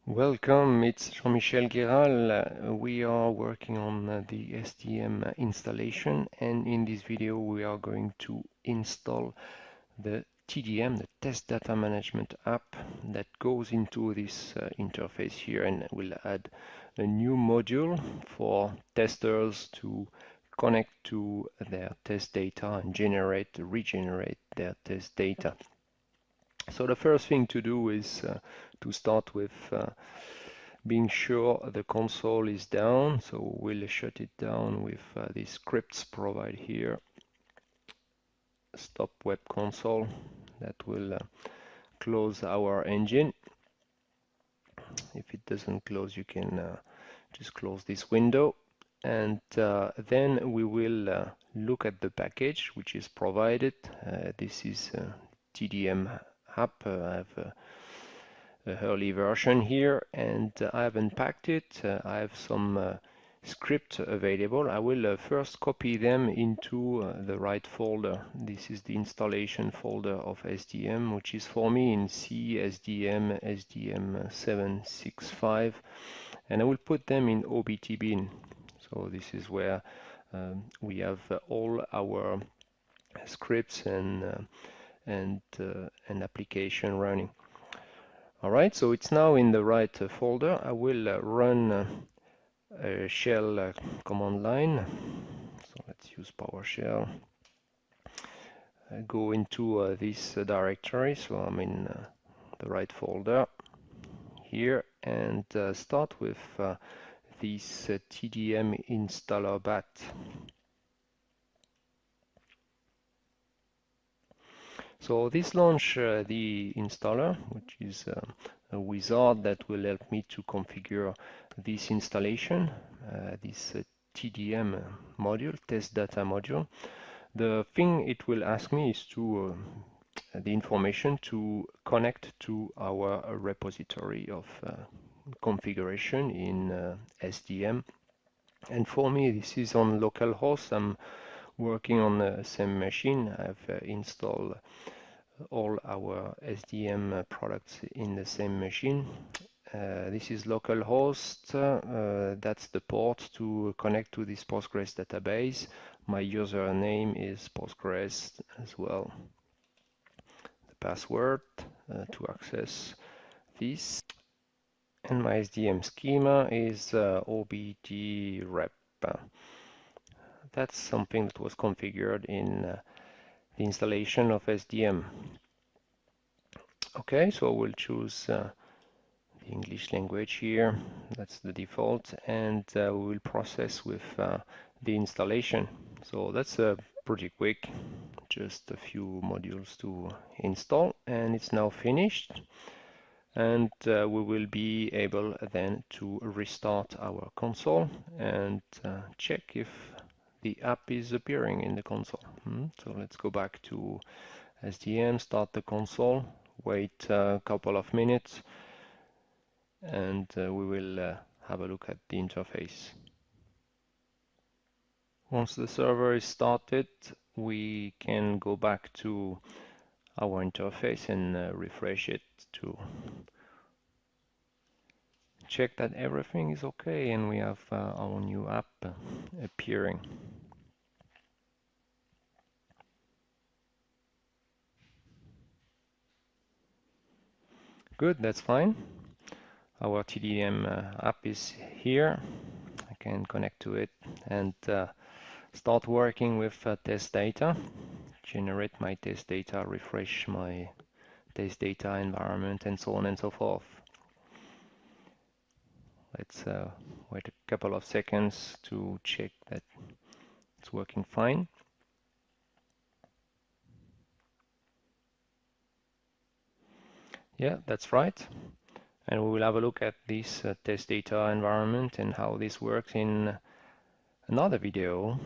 Welcome, it's Jean-Michel Guéral. We are working on the SDM installation, and in this video we are going to install the TDM, the Test Data Management app that goes into this interface here, and will add a new module for testers to connect to their test data and regenerate their test data. So the first thing to do is to start with being sure the console is down. So we'll shut it down with the scripts provided here. Stop web console. That will close our engine. If it doesn't close, you can just close this window. And then we will look at the package which is provided. This is TDM app. I have a early version here, and I have unpacked it. I have some script available. I will first copy them into the right folder. This is the installation folder of SDM, which is for me in C, SDM, SDM 765, and I will put them in OBT bin. So this is where we have all our scripts and application running. Alright, so it's now in the right folder. I will run a shell command line. So let's use PowerShell. Go into this directory, so I'm in the right folder here, and start with this TDM installer bat. So this launch the installer, which is a wizard that will help me to configure this installation, this TDM module, test data module. The thing it will ask me is to the information to connect to our repository of configuration in SDM. And for me, this is on localhost. I'm working on the same machine. I've installed all our SDM products in the same machine. This is localhost. That's the port to connect to this Postgres database. My username is Postgres as well. The password to access this. And my SDM schema is OBT rep. That's something that was configured in the installation of SDM. Okay, so we'll choose the English language here. That's the default, and we will process with the installation. So that's pretty quick, just a few modules to install, and it's now finished. And we will be able then to restart our console and check if the app is appearing in the console. So let's go back to SDM, start the console, wait a couple of minutes, and we will have a look at the interface. Once the server is started, we can go back to our interface and refresh it to check that everything is okay, and we have our new app appearing. Good, that's fine. Our TDM app is here. I can connect to it and start working with test data, generate my test data, refresh my test data environment, and so on and so forth. Let's wait a couple of seconds to check that it's working fine. Yeah, that's right. And we will have a look at this test data environment and how this works in another video.